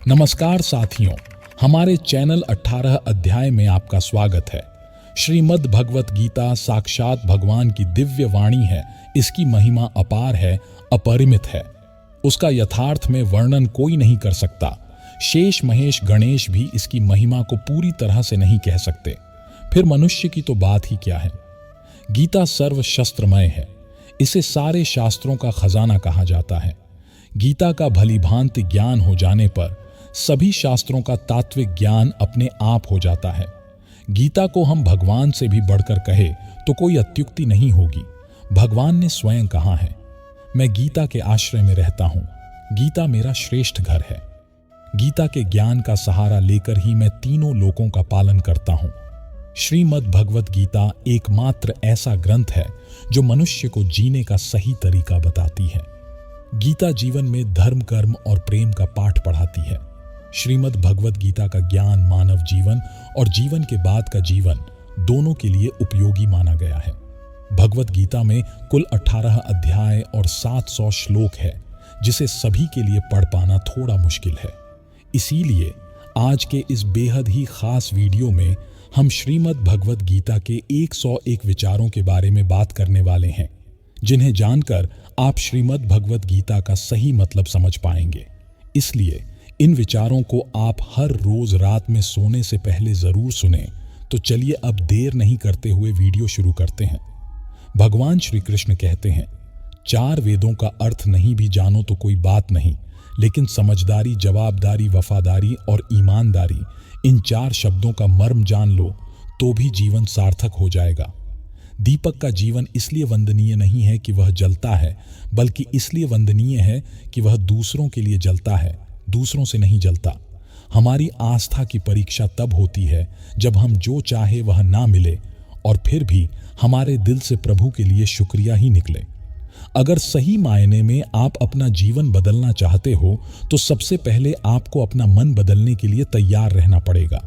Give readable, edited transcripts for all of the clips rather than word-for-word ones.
नमस्कार साथियों, हमारे चैनल 18 अध्याय में आपका स्वागत है। श्रीमद् भगवत गीता साक्षात भगवान की दिव्य वाणी है। इसकी महिमा अपार है, अपरिमित है। उसका यथार्थ में वर्णन कोई नहीं कर सकता। शेष महेश गणेश भी इसकी महिमा को पूरी तरह से नहीं कह सकते। फिर मनुष्य की तो बात ही क्या है। गीता सर्व शस्त्रमय है। इसे सारे शास्त्रों का खजाना कहा जाता है। गीता का भलीभांति ज्ञान हो जाने पर सभी शास्त्रों का तात्विक ज्ञान अपने आप हो जाता है। गीता को हम भगवान से भी बढ़कर कहे तो कोई अत्युक्ति नहीं होगी। भगवान ने स्वयं कहा है, मैं गीता के आश्रय में रहता हूं। गीता मेरा श्रेष्ठ घर है। गीता के ज्ञान का सहारा लेकर ही मैं तीनों लोकों का पालन करता हूं। श्रीमद् भगवत गीता एकमात्र ऐसा ग्रंथ है जो मनुष्य को जीने का सही तरीका बताती है। गीता जीवन में धर्म, कर्म और प्रेम का पाठ पढ़ाती है। श्रीमद् भगवत गीता का ज्ञान मानव जीवन और जीवन के बाद का जीवन दोनों के लिए उपयोगी माना गया है। भगवत गीता में कुल 18 अध्याय और 700 श्लोक है, जिसे सभी के लिए पढ़ पाना थोड़ा मुश्किल है। इसीलिए आज के इस बेहद ही खास वीडियो में हम श्रीमद् भगवत गीता के 101 विचारों के बारे में बात करने वाले हैं, जिन्हें जानकर आप श्रीमद् भगवत गीता का सही मतलब समझ पाएंगे। इसलिए इन विचारों को आप हर रोज रात में सोने से पहले जरूर सुनें। तो चलिए अब देर नहीं करते हुए वीडियो शुरू करते हैं। भगवान श्री कृष्ण कहते हैं, 4 वेदों का अर्थ नहीं भी जानो तो कोई बात नहीं, लेकिन समझदारी, जवाबदारी, वफादारी और ईमानदारी, इन 4 शब्दों का मर्म जान लो तो भी जीवन सार्थक हो जाएगा। दीपक का जीवन इसलिए वंदनीय नहीं है कि वह जलता है, बल्कि इसलिए वंदनीय है कि वह दूसरों के लिए जलता है, दूसरों से नहीं जलता। हमारी आस्था की परीक्षा तब होती है जब हम जो चाहे वह ना मिले और फिर भी हमारे दिल से प्रभु के लिए शुक्रिया ही निकले। अगर सही मायने में आप अपना जीवन बदलना चाहते हो तो सबसे पहले आपको अपना मन बदलने के लिए तैयार रहना पड़ेगा,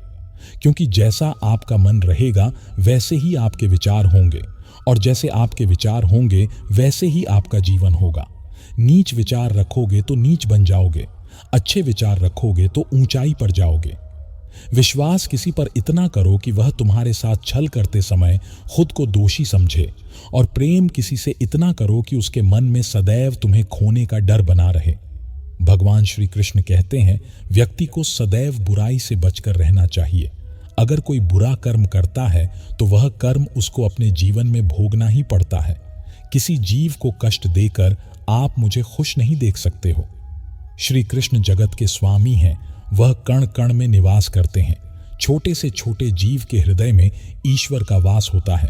क्योंकि जैसा आपका मन रहेगा वैसे ही आपके विचार होंगे, और जैसे आपके विचार होंगे वैसे ही आपका जीवन होगा। नीच विचार रखोगे तो नीच बन जाओगे, अच्छे विचार रखोगे तो ऊंचाई पर जाओगे। विश्वास किसी पर इतना करो कि वह तुम्हारे साथ छल करते समय खुद को दोषी समझे, और प्रेम किसी से इतना करो कि उसके मन में सदैव तुम्हें खोने का डर बना रहे। भगवान श्री कृष्ण कहते हैं, व्यक्ति को सदैव बुराई से बचकर रहना चाहिए। अगर कोई बुरा कर्म करता है तो वह कर्म उसको अपने जीवन में भोगना ही पड़ता है। किसी जीव को कष्ट देकर आप मुझे खुश नहीं देख सकते हो। श्री कृष्ण जगत के स्वामी हैं। वह कण कण में निवास करते हैं। छोटे से छोटे जीव के हृदय में ईश्वर का वास होता है।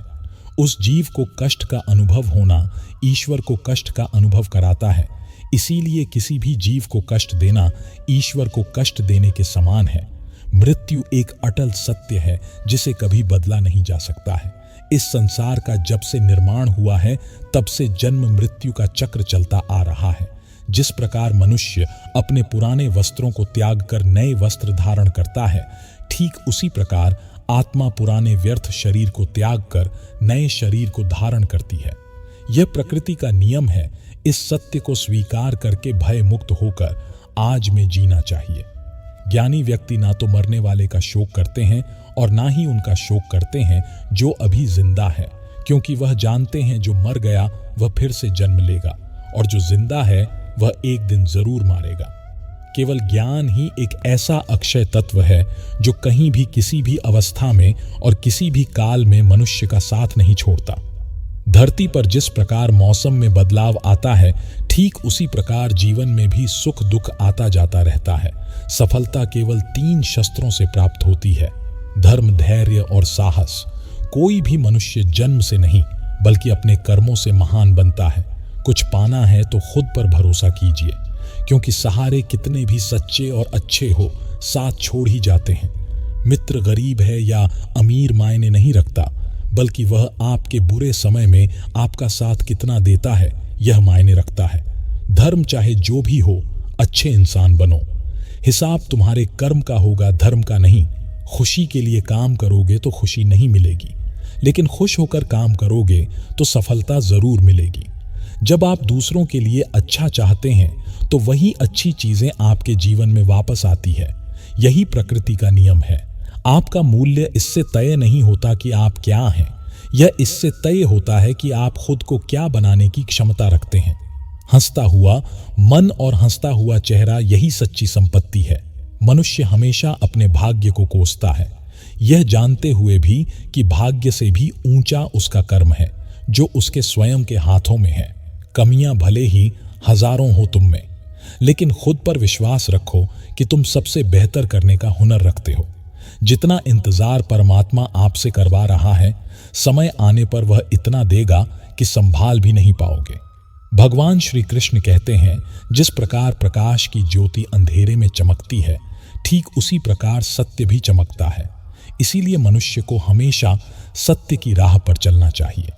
उस जीव को कष्ट का अनुभव होना ईश्वर को कष्ट का अनुभव कराता है। इसीलिए किसी भी जीव को कष्ट देना ईश्वर को कष्ट देने के समान है। मृत्यु एक अटल सत्य है जिसे कभी बदला नहीं जा सकता है। इस संसार का जब से निर्माण हुआ है तब से जन्म मृत्यु का चक्र चलता आ रहा है। जिस प्रकार मनुष्य अपने पुराने वस्त्रों को त्याग कर नए वस्त्र धारण करता है, ठीक उसी प्रकार आत्मा पुराने व्यर्थ शरीर को त्याग कर नए शरीर को धारण करती है। यह प्रकृति का नियम है। इस सत्य को स्वीकार करके भय मुक्त होकर आज में जीना चाहिए। ज्ञानी व्यक्ति ना तो मरने वाले का शोक करते हैं और ना ही उनका शोक करते हैं जो अभी जिंदा है, क्योंकि वह जानते हैं जो मर गया वह फिर से जन्म लेगा, और जो जिंदा है वह एक दिन जरूर मारेगा। केवल ज्ञान ही एक ऐसा अक्षय तत्व है जो कहीं भी, किसी भी अवस्था में और किसी भी काल में मनुष्य का साथ नहीं छोड़ता। धरती पर जिस प्रकार मौसम में बदलाव आता है, ठीक उसी प्रकार जीवन में भी सुख दुख आता जाता रहता है। सफलता केवल 3 शस्त्रों से प्राप्त होती है, धर्म, धैर्य और साहस। कोई भी मनुष्य जन्म से नहीं बल्कि अपने कर्मों से महान बनता है। कुछ पाना है तो खुद पर भरोसा कीजिए, क्योंकि सहारे कितने भी सच्चे और अच्छे हो, साथ छोड़ ही जाते हैं। मित्र गरीब है या अमीर मायने नहीं रखता, बल्कि वह आपके बुरे समय में आपका साथ कितना देता है यह मायने रखता है। धर्म चाहे जो भी हो, अच्छे इंसान बनो। हिसाब तुम्हारे कर्म का होगा, धर्म का नहीं। खुशी के लिए काम करोगे तो खुशी नहीं मिलेगी, लेकिन खुश होकर काम करोगे तो सफलता जरूर मिलेगी। जब आप दूसरों के लिए अच्छा चाहते हैं तो वही अच्छी चीजें आपके जीवन में वापस आती है। यही प्रकृति का नियम है। आपका मूल्य इससे तय नहीं होता कि आप क्या हैं, यह इससे तय होता है कि आप खुद को क्या बनाने की क्षमता रखते हैं। हंसता हुआ मन और हंसता हुआ चेहरा, यही सच्ची संपत्ति है। मनुष्य हमेशा अपने भाग्य को कोसता है, यह जानते हुए भी कि भाग्य से भी ऊंचा उसका कर्म है जो उसके स्वयं के हाथों में है। कमियां भले ही हजारों हो तुम में, लेकिन खुद पर विश्वास रखो कि तुम सबसे बेहतर करने का हुनर रखते हो। जितना इंतजार परमात्मा आपसे करवा रहा है, समय आने पर वह इतना देगा कि संभाल भी नहीं पाओगे। भगवान श्री कृष्ण कहते हैं, जिस प्रकार प्रकाश की ज्योति अंधेरे में चमकती है, ठीक उसी प्रकार सत्य भी चमकता है। इसीलिए मनुष्य को हमेशा सत्य की राह पर चलना चाहिए।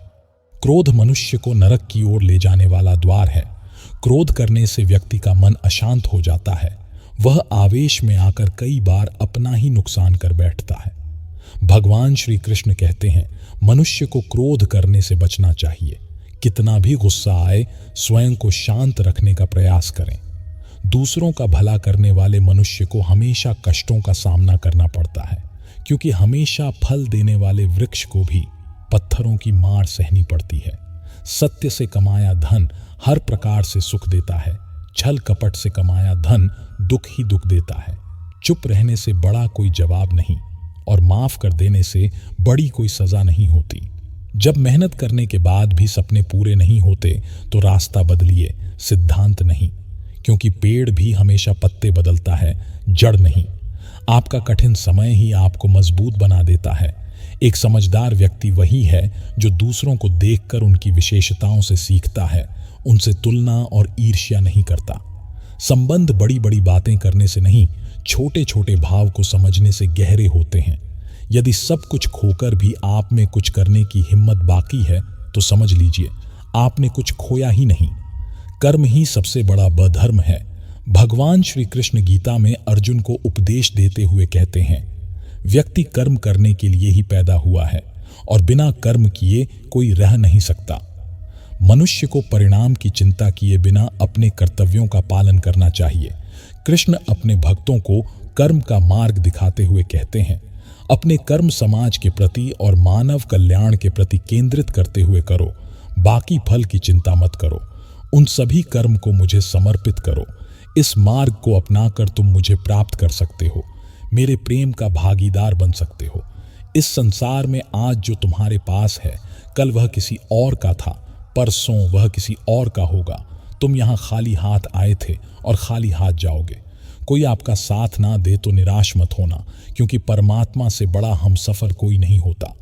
क्रोध मनुष्य को नरक की ओर ले जाने वाला द्वार है। क्रोध करने से व्यक्ति का मन अशांत हो जाता है। वह आवेश में आकर कई बार अपना ही नुकसान कर बैठता है। भगवान श्री कृष्ण कहते हैं, मनुष्य को क्रोध करने से बचना चाहिए। कितना भी गुस्सा आए, स्वयं को शांत रखने का प्रयास करें। दूसरों का भला करने वाले मनुष्य को हमेशा कष्टों का सामना करना पड़ता है, क्योंकि हमेशा फल देने वाले वृक्ष को भी पत्थरों की मार सहनी पड़ती है। सत्य से कमाया धन हर प्रकार से सुख देता है। छल कपट से कमाया धन दुख ही दुख देता है। चुप रहने से बड़ा कोई जवाब नहीं, और माफ कर देने से बड़ी कोई सजा नहीं होती। जब मेहनत करने के बाद भी सपने पूरे नहीं होते तो रास्ता बदलिए, सिद्धांत नहीं, क्योंकि पेड़ भी हमेशा पत्ते बदलता है, जड़ नहीं। आपका कठिन समय ही आपको मजबूत बना देता है। एक समझदार व्यक्ति वही है जो दूसरों को देखकर उनकी विशेषताओं से सीखता है, उनसे तुलना और ईर्ष्या नहीं करता। संबंध बड़ी बड़ी बातें करने से नहीं, छोटे छोटे भाव को समझने से गहरे होते हैं। यदि सब कुछ खोकर भी आप में कुछ करने की हिम्मत बाकी है तो समझ लीजिए आपने कुछ खोया ही नहीं। कर्म ही सबसे बड़ा बधर्म है। भगवान श्री कृष्ण गीता में अर्जुन को उपदेश देते हुए कहते हैं, व्यक्ति कर्म करने के लिए ही पैदा हुआ है और बिना कर्म किए कोई रह नहीं सकता। मनुष्य को परिणाम की चिंता किए बिना अपने कर्तव्यों का पालन करना चाहिए। कृष्ण अपने भक्तों को कर्म का मार्ग दिखाते हुए कहते हैं, अपने कर्म समाज के प्रति और मानव कल्याण के प्रति केंद्रित करते हुए करो। बाकी फल की चिंता मत करो। उन सभी कर्म को मुझे समर्पित करो। इस मार्ग को अपनाकर तुम मुझे प्राप्त कर सकते हो, मेरे प्रेम का भागीदार बन सकते हो। इस संसार में आज जो तुम्हारे पास है, कल वह किसी और का था, परसों वह किसी और का होगा। तुम यहाँ खाली हाथ आए थे और खाली हाथ जाओगे। कोई आपका साथ ना दे तो निराश मत होना, क्योंकि परमात्मा से बड़ा हमसफर कोई नहीं होता।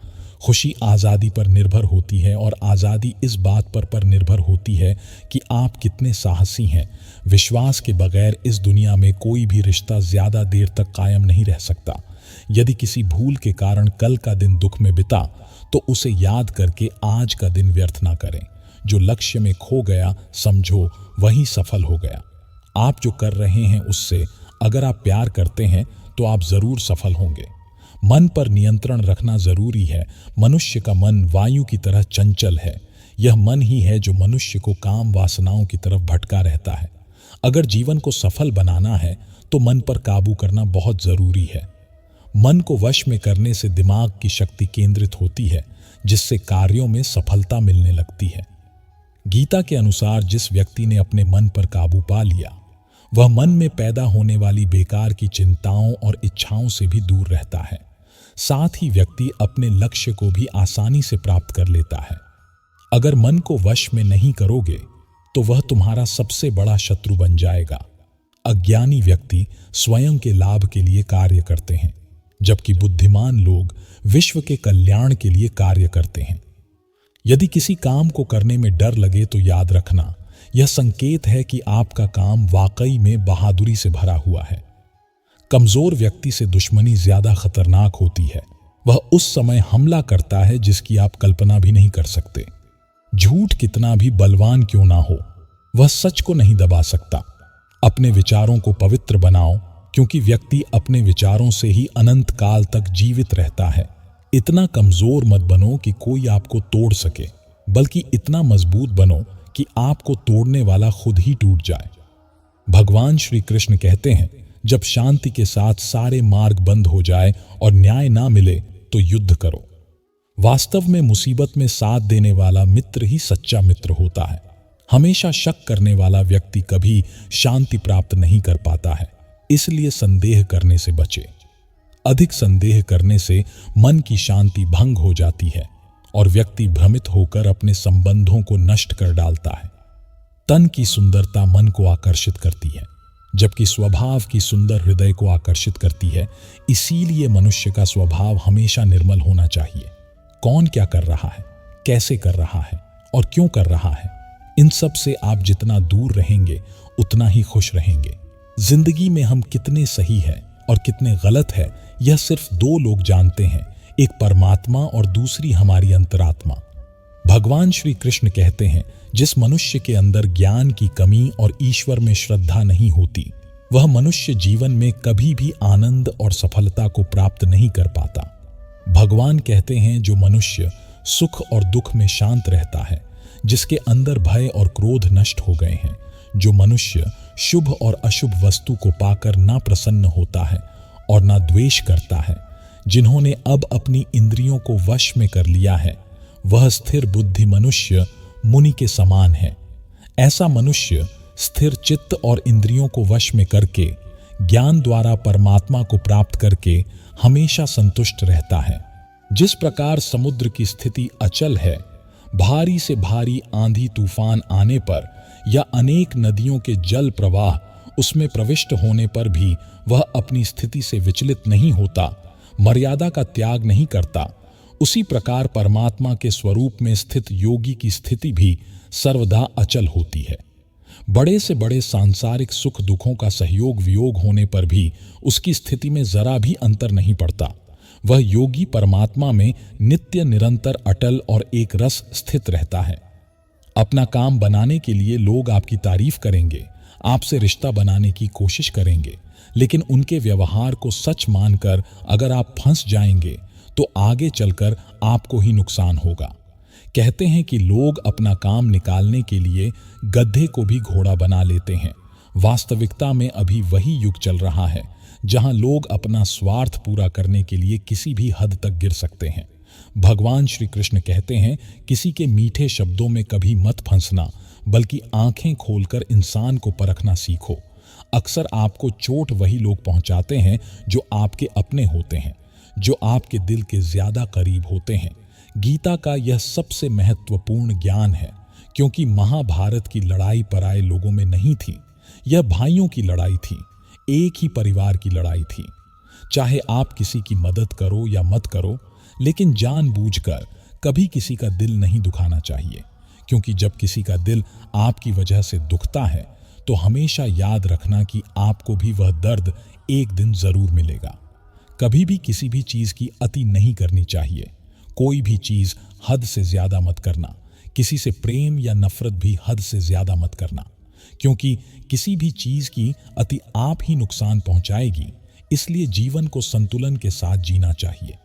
खुशी आज़ादी पर निर्भर होती है, और आज़ादी इस बात पर निर्भर होती है कि आप कितने साहसी हैं। विश्वास के बगैर इस दुनिया में कोई भी रिश्ता ज़्यादा देर तक कायम नहीं रह सकता। यदि किसी भूल के कारण कल का दिन दुख में बिता तो उसे याद करके आज का दिन व्यर्थ ना करें। जो लक्ष्य में खो गया, समझो वही सफल हो गया। आप जो कर रहे हैं उससे अगर आप प्यार करते हैं तो आप जरूर सफल होंगे। मन पर नियंत्रण रखना जरूरी है। मनुष्य का मन वायु की तरह चंचल है। यह मन ही है जो मनुष्य को काम वासनाओं की तरफ भटका रहता है। अगर जीवन को सफल बनाना है तो मन पर काबू करना बहुत जरूरी है। मन को वश में करने से दिमाग की शक्ति केंद्रित होती है, जिससे कार्यों में सफलता मिलने लगती है। गीता के अनुसार जिस व्यक्ति ने अपने मन पर काबू पा लिया, वह मन में पैदा होने वाली बेकार की चिंताओं और इच्छाओं से भी दूर रहता है। साथ ही व्यक्ति अपने लक्ष्य को भी आसानी से प्राप्त कर लेता है। अगर मन को वश में नहीं करोगे तो वह तुम्हारा सबसे बड़ा शत्रु बन जाएगा। अज्ञानी व्यक्ति स्वयं के लाभ के लिए कार्य करते हैं, जबकि बुद्धिमान लोग विश्व के कल्याण के लिए कार्य करते हैं। यदि किसी काम को करने में डर लगे तो याद रखना, यह संकेत है कि आपका काम वाकई में बहादुरी से भरा हुआ है। कमजोर व्यक्ति से दुश्मनी ज्यादा खतरनाक होती है। वह उस समय हमला करता है जिसकी आप कल्पना भी नहीं कर सकते। झूठ कितना भी बलवान क्यों ना हो, वह सच को नहीं दबा सकता। अपने विचारों को पवित्र बनाओ, क्योंकि व्यक्ति अपने विचारों से ही अनंत काल तक जीवित रहता है। इतना कमजोर मत बनो कि कोई आपको तोड़ सके, बल्कि इतना मजबूत बनो कि आपको तोड़ने वाला खुद ही टूट जाए। भगवान श्री कृष्ण कहते हैं, जब शांति के साथ सारे मार्ग बंद हो जाए और न्याय ना मिले तो युद्ध करो। वास्तव में मुसीबत में साथ देने वाला मित्र ही सच्चा मित्र होता है। हमेशा शक करने वाला व्यक्ति कभी शांति प्राप्त नहीं कर पाता है। इसलिए संदेह करने से बचे। अधिक संदेह करने से मन की शांति भंग हो जाती है और व्यक्ति भ्रमित होकर अपने संबंधों को नष्ट कर डालता है। तन की सुंदरता मन को आकर्षित करती है, जबकि स्वभाव की सुंदर हृदय को आकर्षित करती है। इसीलिए मनुष्य का स्वभाव हमेशा निर्मल होना चाहिए। कौन क्या कर रहा है, कैसे कर रहा है और क्यों कर रहा है, इन सब से आप जितना दूर रहेंगे उतना ही खुश रहेंगे। जिंदगी में हम कितने सही हैं और कितने गलत है, यह सिर्फ दो लोग जानते हैं, एक परमात्मा और दूसरी हमारी अंतरात्मा। भगवान श्री कृष्ण कहते हैं, जिस मनुष्य के अंदर ज्ञान की कमी और ईश्वर में श्रद्धा नहीं होती, वह मनुष्य जीवन में कभी भी आनंद और सफलता को प्राप्त नहीं कर पाता। भगवान कहते हैं, जो मनुष्य सुख और दुख में शांत रहता है, जिसके अंदर भय और क्रोध नष्ट हो गए हैं, जो मनुष्य शुभ और अशुभ वस्तु को पाकर ना प्रसन्न होता है और ना द्वेष करता है, जिन्होंने अब अपनी इंद्रियों को वश में कर लिया है, वह स्थिर बुद्धि मनुष्य मुनि के समान है। ऐसा मनुष्य स्थिर चित्त और इंद्रियों को वश में करके ज्ञान द्वारा परमात्मा को प्राप्त करके हमेशा संतुष्ट रहता है। जिस प्रकार समुद्र की स्थिति अचल है, भारी से भारी आंधी तूफान आने पर या अनेक नदियों के जल प्रवाह उसमें प्रविष्ट होने पर भी वह अपनी स्थिति से विचलित नहीं होता, मर्यादा का त्याग नहीं करता, उसी प्रकार परमात्मा के स्वरूप में स्थित योगी की स्थिति भी सर्वदा अचल होती है। बड़े से बड़े सांसारिक सुख दुखों का सहयोग वियोग होने पर भी उसकी स्थिति में जरा भी अंतर नहीं पड़ता। वह योगी परमात्मा में नित्य निरंतर अटल और एक रस स्थित रहता है। अपना काम बनाने के लिए लोग आपकी तारीफ करेंगे, आपसे रिश्ता बनाने की कोशिश करेंगे, लेकिन उनके व्यवहार को सच मानकर अगर आप फंस जाएंगे तो आगे चलकर आपको ही नुकसान होगा। कहते हैं कि लोग अपना काम निकालने के लिए गधे को भी घोड़ा बना लेते हैं। वास्तविकता में अभी वही युग चल रहा है जहां लोग अपना स्वार्थ पूरा करने के लिए किसी भी हद तक गिर सकते हैं। भगवान श्री कृष्ण कहते हैं, किसी के मीठे शब्दों में कभी मत फंसना, बल्कि आंखें खोलकर इंसान को परखना सीखो। अक्सर आपको चोट वही लोग पहुंचाते हैं जो आपके अपने होते हैं, जो आपके दिल के ज्यादा करीब होते हैं। गीता का यह सबसे महत्वपूर्ण ज्ञान है, क्योंकि महाभारत की लड़ाई पराये लोगों में नहीं थी, यह भाइयों की लड़ाई थी, एक ही परिवार की लड़ाई थी। चाहे आप किसी की मदद करो या मत करो, लेकिन जानबूझकर कभी किसी का दिल नहीं दुखाना चाहिए, क्योंकि जब किसी का दिल आपकी वजह से दुखता है तो हमेशा याद रखना कि आपको भी वह दर्द एक दिन जरूर मिलेगा। कभी भी किसी भी चीज की अति नहीं करनी चाहिए। कोई भी चीज हद से ज्यादा मत करना। किसी से प्रेम या नफरत भी हद से ज्यादा मत करना, क्योंकि किसी भी चीज की अति आप ही नुकसान पहुंचाएगी। इसलिए जीवन को संतुलन के साथ जीना चाहिए।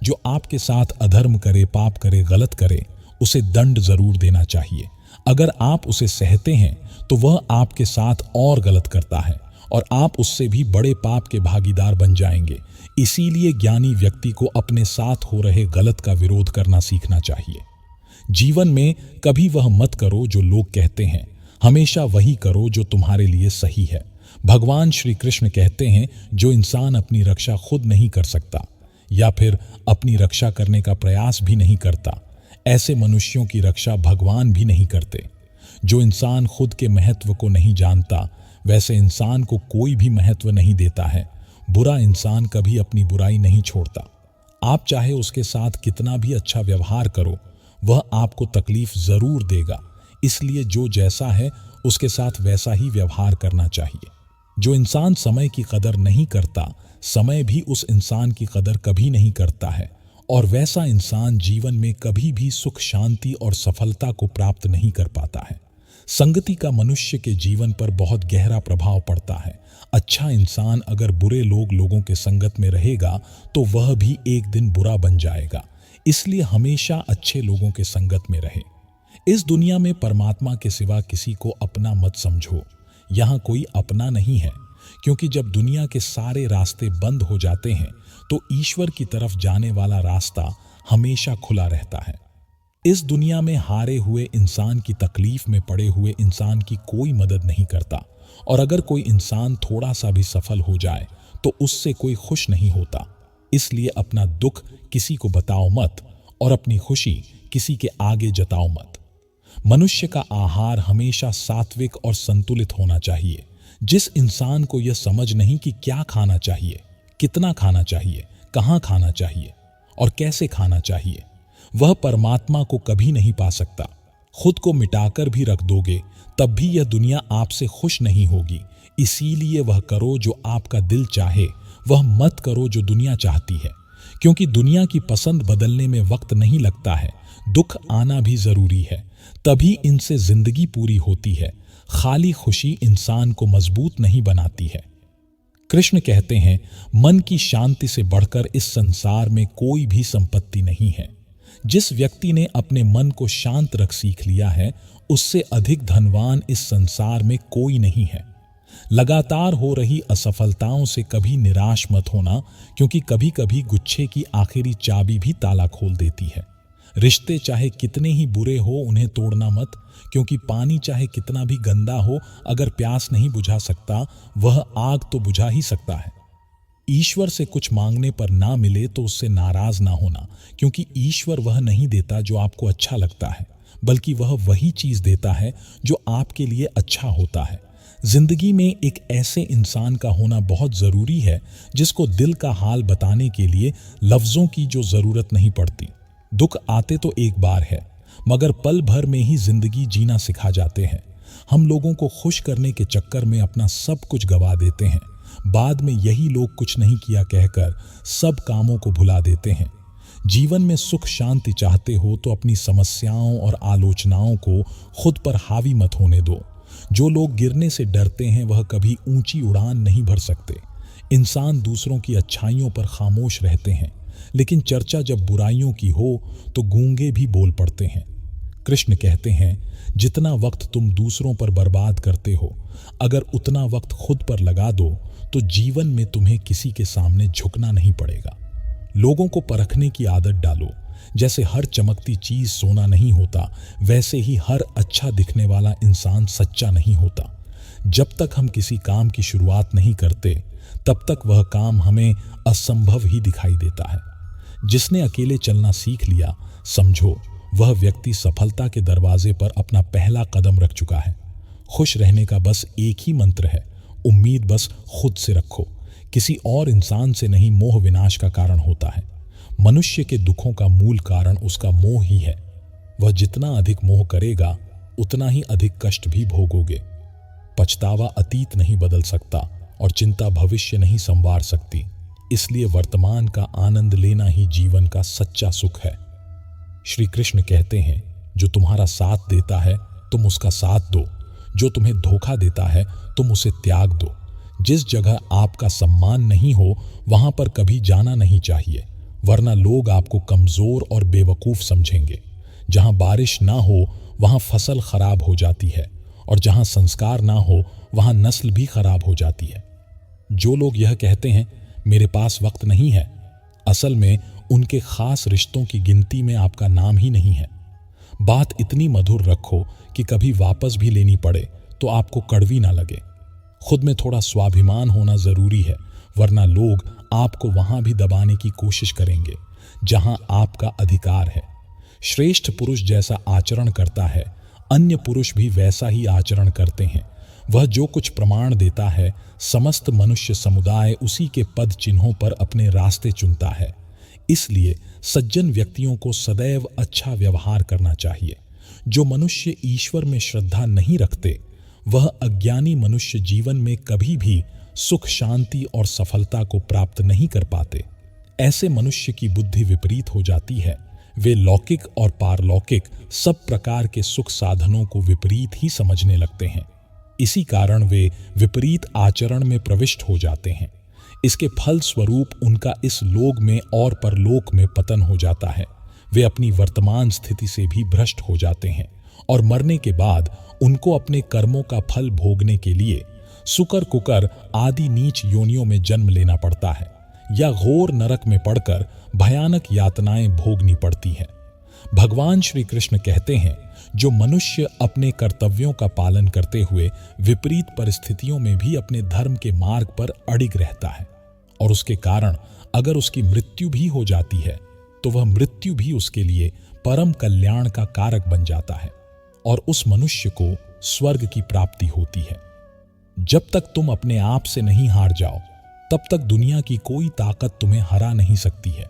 जो आपके साथ अधर्म करे, पाप करे, गलत करे, उसे दंड जरूर देना चाहिए। अगर आप उसे सहते हैं तो वह आपके साथ और गलत करता है और आप उससे भी बड़े पाप के भागीदार बन जाएंगे। इसीलिए ज्ञानी व्यक्ति को अपने साथ हो रहे गलत का विरोध करना सीखना चाहिए। जीवन में कभी वह मत करो जो लोग कहते हैं, हमेशा वही करो जो तुम्हारे लिए सही है। भगवान श्री कृष्ण कहते हैं, जो इंसान अपनी रक्षा खुद नहीं कर सकता या फिर अपनी रक्षा करने का प्रयास भी नहीं करता, ऐसे मनुष्यों की रक्षा भगवान भी नहीं करते। जो इंसान खुद के महत्व को नहीं जानता, वैसे इंसान को कोई भी महत्व नहीं देता है। बुरा इंसान कभी अपनी बुराई नहीं छोड़ता। आप चाहे उसके साथ कितना भी अच्छा व्यवहार करो, वह आपको तकलीफ जरूर देगा। इसलिए जो जैसा है उसके साथ वैसा ही व्यवहार करना चाहिए। जो इंसान समय की कदर नहीं करता, समय भी उस इंसान की कदर कभी नहीं करता है, और वैसा इंसान जीवन में कभी भी सुख, शांति और सफलता को प्राप्त नहीं कर पाता है। संगति का मनुष्य के जीवन पर बहुत गहरा प्रभाव पड़ता है। अच्छा इंसान अगर बुरे लोगों के संगत में रहेगा तो वह भी एक दिन बुरा बन जाएगा। इसलिए हमेशा अच्छे लोगों के संगत में रहे। इस दुनिया में परमात्मा के सिवा किसी को अपना मत समझो। यहाँ कोई अपना नहीं है, क्योंकि जब दुनिया के सारे रास्ते बंद हो जाते हैं तो ईश्वर की तरफ जाने वाला रास्ता हमेशा खुला रहता है। इस दुनिया में हारे हुए इंसान की तकलीफ में पड़े हुए इंसान की कोई मदद नहीं करता, और अगर कोई इंसान थोड़ा सा भी सफल हो जाए तो उससे कोई खुश नहीं होता। इसलिए अपना दुख किसी को बताओ मत और अपनी खुशी किसी के आगे जताओ मत। मनुष्य का आहार हमेशा सात्विक और संतुलित होना चाहिए। जिस इंसान को यह समझ नहीं कि क्या खाना चाहिए, कितना खाना चाहिए, कहाँ खाना चाहिए और कैसे खाना चाहिए, वह परमात्मा को कभी नहीं पा सकता। खुद को मिटाकर भी रख दोगे तब भी यह दुनिया आपसे खुश नहीं होगी। इसीलिए वह करो जो आपका दिल चाहे, वह मत करो जो दुनिया चाहती है, क्योंकि दुनिया की पसंद बदलने में वक्त नहीं लगता है। दुख आना भी जरूरी है, तभी इनसे जिंदगी पूरी होती है। खाली खुशी इंसान को मजबूत नहीं बनाती है। कृष्ण कहते हैं, मन की शांति से बढ़कर इस संसार में कोई भी संपत्ति नहीं है। जिस व्यक्ति ने अपने मन को शांत रख सीख लिया है, उससे अधिक धनवान इस संसार में कोई नहीं है। लगातार हो रही असफलताओं से कभी निराश मत होना, क्योंकि कभी कभी गुच्छे की आखिरी चाबी भी ताला खोल देती है। रिश्ते चाहे कितने ही बुरे हो, उन्हें तोड़ना मत, क्योंकि पानी चाहे कितना भी गंदा हो, अगर प्यास नहीं बुझा सकता, वह आग तो बुझा ही सकता है। ईश्वर से कुछ मांगने पर ना मिले तो उससे नाराज ना होना, क्योंकि ईश्वर वह नहीं देता जो आपको अच्छा लगता है, बल्कि वह वही चीज देता है जो आपके लिए अच्छा होता है। जिंदगी में एक ऐसे इंसान का होना बहुत जरूरी है जिसको दिल का हाल बताने के लिए लफ्जों की जो जरूरत नहीं पड़ती। दुख आते तो एक बार है, मगर पल भर में ही जिंदगी जीना सिखा जाते हैं। हम लोगों को खुश करने के चक्कर में अपना सब कुछ गवा देते हैं। बाद में यही लोग कुछ नहीं किया कहकर सब कामों को भुला देते हैं। जीवन में सुख शांति चाहते हो तो अपनी समस्याओं और आलोचनाओं को खुद पर हावी मत होने दो। जो लोग गिरने से डरते हैं वह कभी ऊंची उड़ान नहीं भर सकते। इंसान दूसरों की अच्छाइयों पर खामोश रहते हैं, लेकिन चर्चा जब बुराइयों की हो तो गूंगे भी बोल पड़ते हैं। कृष्ण कहते हैं, जितना वक्त तुम दूसरों पर बर्बाद करते हो, अगर उतना वक्त खुद पर लगा दो तो जीवन में तुम्हें किसी के सामने झुकना नहीं पड़ेगा। लोगों को परखने की आदत डालो। जैसे हर चमकती चीज सोना नहीं होता, वैसे ही हर अच्छा दिखने वाला इंसान सच्चा नहीं होता। जब तक हम किसी काम की शुरुआत नहीं करते, तब तक वह काम हमें असंभव ही दिखाई देता है। जिसने अकेले चलना सीख लिया, समझो वह व्यक्ति सफलता के दरवाजे पर अपना पहला कदम रख चुका है। खुश रहने का बस एक ही मंत्र है, उम्मीद बस खुद से रखो, किसी और इंसान से नहीं। मोह विनाश का कारण होता है। मनुष्य के दुखों का मूल कारण उसका मोह ही है। वह जितना अधिक मोह करेगा, उतना ही अधिक कष्ट भी भोगोगे। पछतावा अतीत नहीं बदल सकता और चिंता भविष्य नहीं संवार सकती। इसलिए वर्तमान का आनंद लेना ही जीवन का सच्चा सुख है। श्री कृष्ण कहते हैं, जो तुम्हारा साथ देता है तुम उसका साथ दो, जो तुम्हें धोखा देता है तुम उसे त्याग दो। जिस जगह आपका सम्मान नहीं हो वहां पर कभी जाना नहीं चाहिए, वरना लोग आपको कमजोर और बेवकूफ समझेंगे। जहां बारिश ना हो वहां फसल खराब हो जाती है, और जहां संस्कार ना हो वहां नस्ल भी खराब हो जाती है। जो लोग यह कहते हैं मेरे पास वक्त नहीं है, असल में उनके खास रिश्तों की गिनती में आपका नाम ही नहीं है। बात इतनी मधुर रखो कि कभी वापस भी लेनी पड़े तो आपको कड़वी ना लगे। खुद में थोड़ा स्वाभिमान होना जरूरी है, वरना लोग आपको वहां भी दबाने की कोशिश करेंगे जहां आपका अधिकार है। श्रेष्ठ पुरुष जैसा आचरण करता है, अन्य पुरुष भी वैसा ही आचरण करते हैं। वह जो कुछ प्रमाण देता है, समस्त मनुष्य समुदाय उसी के पद चिन्हों पर अपने रास्ते चुनता है। इसलिए सज्जन व्यक्तियों को सदैव अच्छा व्यवहार करना चाहिए। जो मनुष्य ईश्वर में श्रद्धा नहीं रखते, वह अज्ञानी मनुष्य जीवन में कभी भी सुख शांति और सफलता को प्राप्त नहीं कर पाते। ऐसे मनुष्य की बुद्धि विपरीत हो जाती है। वे लौकिक और पारलौकिक सब प्रकार के सुख साधनों को विपरीत ही समझने लगते हैं। इसी कारण वे विपरीत आचरण में प्रविष्ट हो जाते हैं। इसके फल स्वरूप उनका इस लोक में और परलोक में पतन हो जाता है। वे अपनी वर्तमान स्थिति से भी भ्रष्ट हो जाते हैं और मरने के बाद उनको अपने कर्मों का फल भोगने के लिए सुकर कुकर आदि नीच योनियों में जन्म लेना पड़ता है या घोर नरक में पड़कर भयानक यातनाएं भोगनी पड़ती हैं। भगवान श्री कृष्ण कहते हैं, जो मनुष्य अपने कर्तव्यों का पालन करते हुए विपरीत परिस्थितियों में भी अपने धर्म के मार्ग पर अडिग रहता है और उसके कारण अगर उसकी मृत्यु भी हो जाती है तो वह मृत्यु भी उसके लिए परम कल्याण का कारक बन जाता है और उस मनुष्य को स्वर्ग की प्राप्ति होती है। जब तक तुम अपने आप से नहीं हार जाओ तब तक दुनिया की कोई ताकत तुम्हें हरा नहीं सकती है।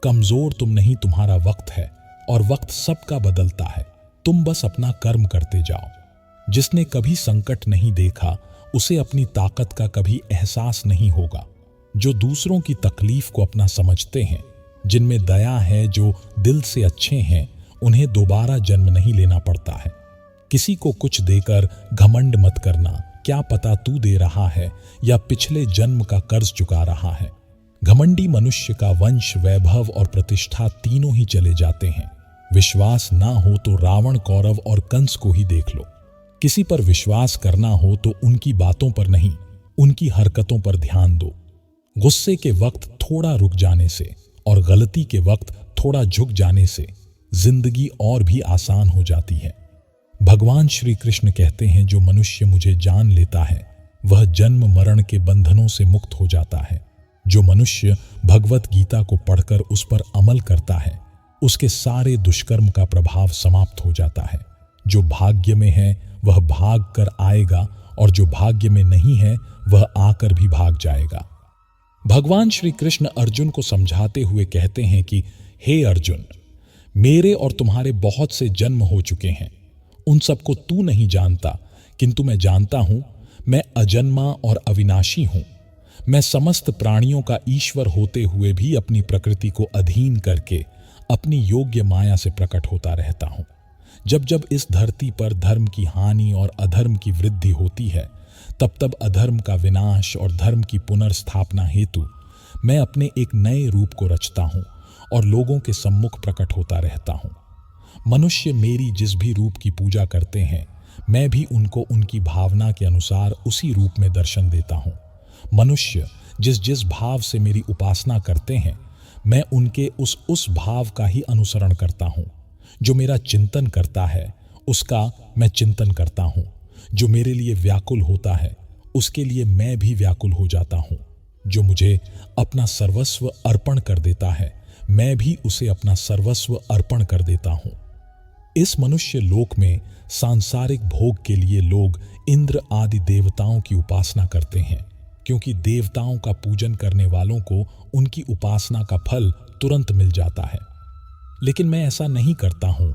कमजोर तुम नहीं, तुम्हारा वक्त है और वक्त सबका बदलता है। तुम बस अपना कर्म करते जाओ। जिसने कभी संकट नहीं देखा उसे अपनी ताकत का कभी एहसास नहीं होगा। जो दूसरों की तकलीफ को अपना समझते हैं, जिनमें दया है, जो दिल से अच्छे हैं, उन्हें दोबारा जन्म नहीं लेना पड़ता है। किसी को कुछ देकर घमंड मत करना, क्या पता तू दे रहा है या पिछले जन्म का कर्ज चुका रहा है। घमंडी मनुष्य का वंश, वैभव और प्रतिष्ठा तीनों ही चले जाते हैं। विश्वास ना हो तो रावण, कौरव और कंस को ही देख लो। किसी पर विश्वास करना हो तो उनकी बातों पर नहीं, उनकी हरकतों पर ध्यान दो। गुस्से के वक्त थोड़ा रुक जाने से और गलती के वक्त थोड़ा झुक जाने से जिंदगी और भी आसान हो जाती है। भगवान श्री कृष्ण कहते हैं, जो मनुष्य मुझे जान लेता है वह जन्म मरण के बंधनों से मुक्त हो जाता है। जो मनुष्य भगवत गीता को पढ़कर उस पर अमल करता है उसके सारे दुष्कर्म का प्रभाव समाप्त हो जाता है। जो भाग्य में है वह भाग कर आएगा और जो भाग्य में नहीं है वह आकर भी भाग जाएगा। भगवान श्री कृष्ण अर्जुन को समझाते हुए कहते हैं कि हे अर्जुन, मेरे और तुम्हारे बहुत से जन्म हो चुके हैं, उन सबको तू नहीं जानता, किंतु मैं जानता हूं। मैं अजन्मा और अविनाशी हूं। मैं समस्त प्राणियों का ईश्वर होते हुए भी अपनी प्रकृति को अधीन करके अपनी योग्य माया से प्रकट होता रहता हूं। जब जब इस धरती पर धर्म की हानि और अधर्म की वृद्धि होती है तब तब अधर्म का विनाश और धर्म की पुनर्स्थापना हेतु मैं अपने एक नए रूप को रचता हूं और लोगों के सम्मुख प्रकट होता रहता हूं। मनुष्य मेरी जिस भी रूप की पूजा करते हैं मैं भी उनको उनकी भावना के अनुसार उसी रूप में दर्शन देता हूं। मनुष्य जिस जिस भाव से मेरी उपासना करते हैं मैं उनके उस भाव का ही अनुसरण करता हूं। जो मेरा चिंतन करता है उसका मैं चिंतन करता हूं। जो मेरे लिए व्याकुल होता है उसके लिए मैं भी व्याकुल हो जाता हूं। जो मुझे अपना सर्वस्व अर्पण कर देता है मैं भी उसे अपना सर्वस्व अर्पण कर देता हूं। इस मनुष्य लोक में सांसारिक भोग के लिए लोग इंद्र आदि देवताओं की उपासना करते हैं, क्योंकि देवताओं का पूजन करने वालों को उनकी उपासना का फल तुरंत मिल जाता है। लेकिन मैं ऐसा नहीं करता हूं।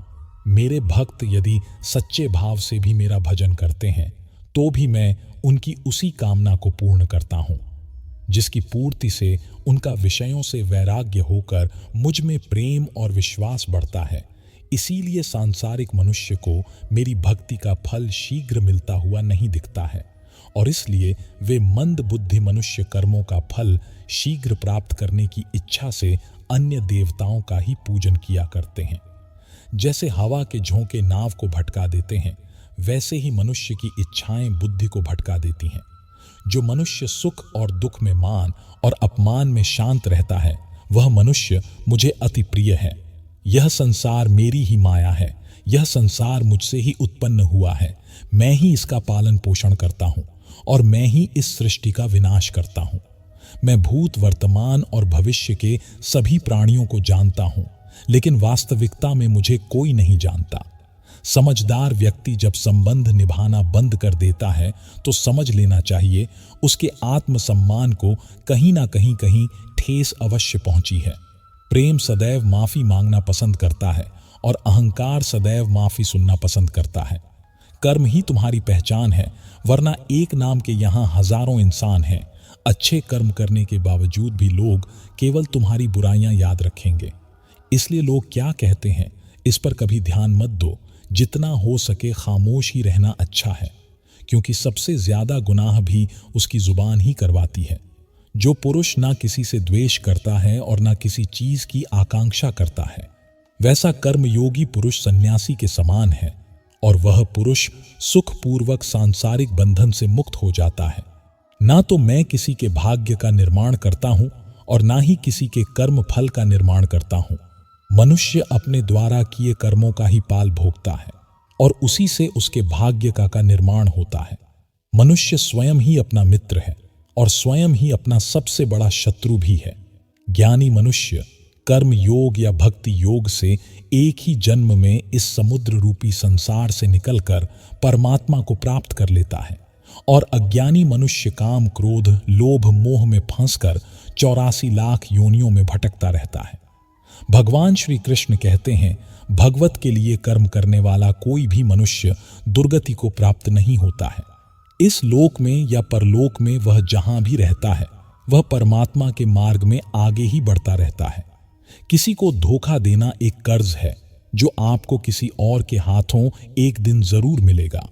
मेरे भक्त यदि सच्चे भाव से भी मेरा भजन करते हैं तो भी मैं उनकी उसी कामना को पूर्ण करता हूं, जिसकी पूर्ति से उनका विषयों से वैराग्य होकर मुझ में प्रेम और विश्वास बढ़ता है। इसीलिए सांसारिक मनुष्य को मेरी भक्ति का फल शीघ्र मिलता हुआ नहीं दिखता है और इसलिए वे मंद बुद्धि मनुष्य कर्मों का फल शीघ्र प्राप्त करने की इच्छा से अन्य देवताओं का ही पूजन किया करते हैं। जैसे हवा के झोंके नाव को भटका देते हैं, वैसे ही मनुष्य की इच्छाएं बुद्धि को भटका देती हैं। जो मनुष्य सुख और दुख में, मान और अपमान में शांत रहता है वह मनुष्य मुझे अति प्रिय है। यह संसार मेरी ही माया है। यह संसार मुझसे ही उत्पन्न हुआ है। मैं ही इसका पालन पोषण करता हूं और मैं ही इस सृष्टि का विनाश करता हूं। मैं भूत, वर्तमान और भविष्य के सभी प्राणियों को जानता हूं, लेकिन वास्तविकता में मुझे कोई नहीं जानता। समझदार व्यक्ति जब संबंध निभाना बंद कर देता है तो समझ लेना चाहिए उसके आत्मसम्मान को कहीं ना कहीं ठेस अवश्य पहुंची है। प्रेम सदैव माफी मांगना पसंद करता है और अहंकार सदैव माफी सुनना पसंद करता है। कर्म ही तुम्हारी पहचान है, वरना एक नाम के यहाँ हजारों इंसान हैं। अच्छे कर्म करने के बावजूद भी लोग केवल तुम्हारी बुराइयां याद रखेंगे। इसलिए लोग क्या कहते हैं इस पर कभी ध्यान मत दो। जितना हो सके खामोश ही रहना अच्छा है, क्योंकि सबसे ज्यादा गुनाह भी उसकी जुबान ही करवाती है। जो पुरुष ना किसी से द्वेष करता है और ना किसी चीज की आकांक्षा करता है, वैसा कर्मयोगी पुरुष सन्यासी के समान है और वह पुरुष सुखपूर्वक सांसारिक बंधन से मुक्त हो जाता है। ना तो मैं किसी के भाग्य का निर्माण करता हूं और ना ही किसी के कर्म फल का निर्माण करता हूं। मनुष्य अपने द्वारा किए कर्मों का ही पाल भोगता है और उसी से उसके भाग्य का निर्माण होता है। मनुष्य स्वयं ही अपना मित्र है और स्वयं ही अपना सबसे बड़ा शत्रु भी है। ज्ञानी मनुष्य कर्म योग या भक्ति योग से एक ही जन्म में इस समुद्र रूपी संसार से निकलकर परमात्मा को प्राप्त कर लेता है और अज्ञानी मनुष्य काम क्रोध लोभ मोह में फंसकर 84 लाख योनियों में भटकता रहता है। भगवान श्री कृष्ण कहते हैं, भगवत के लिए कर्म करने वाला कोई भी मनुष्य दुर्गति को प्राप्त नहीं होता है। इस लोक में या परलोक में वह जहां भी रहता है वह परमात्मा के मार्ग में आगे ही बढ़ता रहता है। किसी को धोखा देना एक कर्ज है जो आपको किसी और के हाथों एक दिन जरूर मिलेगा।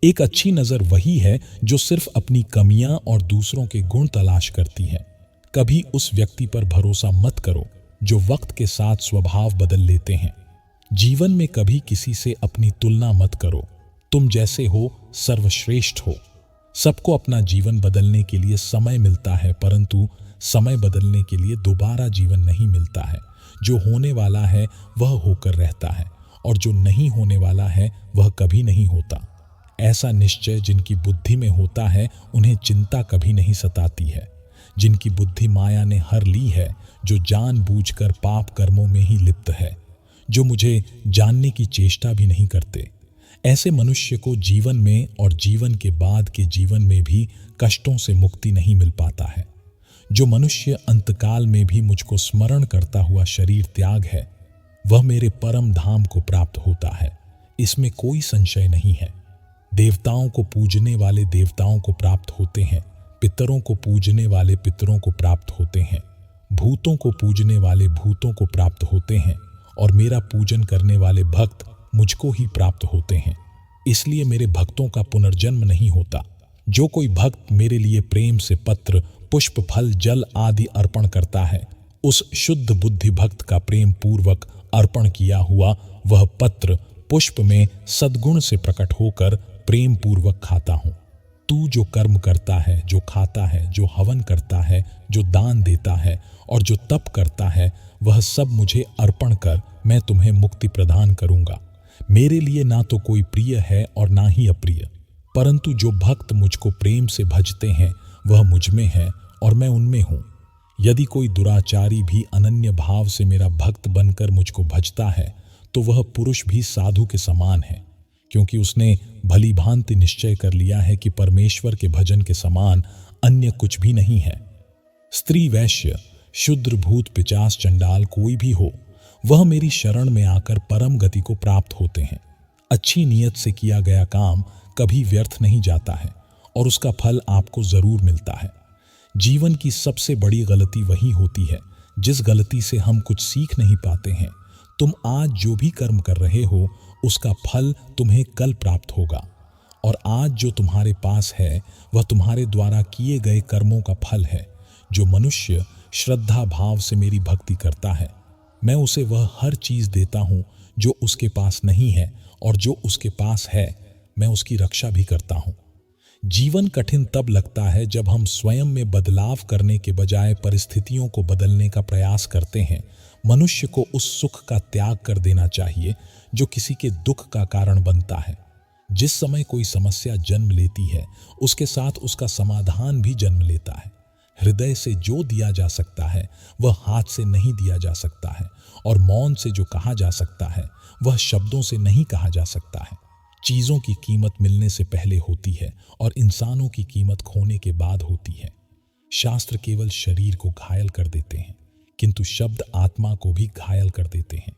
एक अच्छी नजर वही है जो सिर्फ अपनी कमियां और दूसरों के गुण तलाश करती है। कभी उस व्यक्ति पर भरोसा मत करो जो वक्त के साथ स्वभाव बदल लेते हैं। जीवन में कभी किसी से अपनी तुलना मत करो। तुम जैसे हो सर्वश्रेष्ठ हो। सबको अपना जीवन बदलने के लिए समय मिलता है, परंतु समय बदलने के लिए दोबारा जीवन नहीं मिलता है। जो होने वाला है वह होकर रहता है और जो नहीं होने वाला है वह कभी नहीं होता। ऐसा निश्चय जिनकी बुद्धि में होता है उन्हें चिंता कभी नहीं सताती है। जिनकी बुद्धि माया ने हर ली है, जो जानबूझकर पाप कर्मों में ही लिप्त है, जो मुझे जानने की चेष्टा भी नहीं करते, ऐसे मनुष्य को जीवन में और जीवन के बाद के जीवन में भी कष्टों से मुक्ति नहीं मिल पाता है। जो मनुष्य अंतकाल में भी मुझको स्मरण करता हुआ शरीर त्याग है वह मेरे परम धाम को प्राप्त होता है, इसमें कोई संशय नहीं है। देवताओं को पूजने वाले देवताओं को प्राप्त होते हैं, पितरों को पूजने वाले पितरों को प्राप्त होते हैं, भूतों को पूजने वाले भूतों को प्राप्त होते हैं और मेरा पूजन करने वाले भक्त मुझको ही प्राप्त होते हैं। इसलिए मेरे भक्तों का पुनर्जन्म नहीं होता। जो कोई भक्त मेरे लिए प्रेम से पत्र पुष्प फल जल आदि अर्पण करता है, उस शुद्ध बुद्धि भक्त का प्रेम पूर्वक अर्पण किया हुआ वह पत्र पुष्प में सद्गुण से प्रकट होकर प्रेम पूर्वक खाता हूं। तू जो कर्म करता है, जो खाता है, जो हवन करता है, जो दान देता है और जो तप करता है, वह सब मुझे अर्पण कर मैं तुम्हें मुक्ति प्रदान करूंगा। मेरे लिए ना तो कोई प्रिय है और ना ही अप्रिय, परंतु जो भक्त मुझको प्रेम से भजते हैं वह मुझ में है और मैं उनमें हूं। यदि कोई दुराचारी भी अनन्य भाव से मेरा भक्त बनकर मुझको भजता है तो वह पुरुष भी साधु के समान है, क्योंकि उसने भली भांति निश्चय कर लिया है कि परमेश्वर के भजन के समान अन्य कुछ भी नहीं है। स्त्री वैश्य शूद्र भूत पिचास चंडाल कोई भी हो, वह मेरी शरण में आकर परम गति को प्राप्त होते हैं। अच्छी नीयत से किया गया काम कभी व्यर्थ नहीं जाता है और उसका फल आपको जरूर मिलता है। जीवन की सबसे बड़ी गलती वही होती है जिस गलती से हम कुछ सीख नहीं पाते हैं। तुम आज जो भी कर्म कर रहे हो उसका फल तुम्हें कल प्राप्त होगा और आज जो तुम्हारे पास है वह तुम्हारे द्वारा किए गए कर्मों का फल है। जो मनुष्य श्रद्धा भाव से मेरी भक्ति करता है, मैं उसे वह हर चीज देता हूं जो उसके पास नहीं है, और जो उसके पास है मैं उसकी रक्षा भी करता हूं। जीवन कठिन तब लगता है जब हम स्वयं में बदलाव करने के बजाय परिस्थितियों को बदलने का प्रयास करते हैं। मनुष्य को उस सुख का त्याग कर देना चाहिए जो किसी के दुख का कारण बनता है। जिस समय कोई समस्या जन्म लेती है उसके साथ उसका समाधान भी जन्म लेता है। हृदय से जो दिया जा सकता है वह हाथ से नहीं दिया जा सकता है, और मौन से जो कहा जा सकता है वह शब्दों से नहीं कहा जा सकता है। चीजों की कीमत मिलने से पहले होती है और इंसानों की कीमत खोने के बाद होती है। शास्त्र केवल शरीर को घायल कर देते हैं, किंतु शब्द आत्मा को भी घायल कर देते हैं।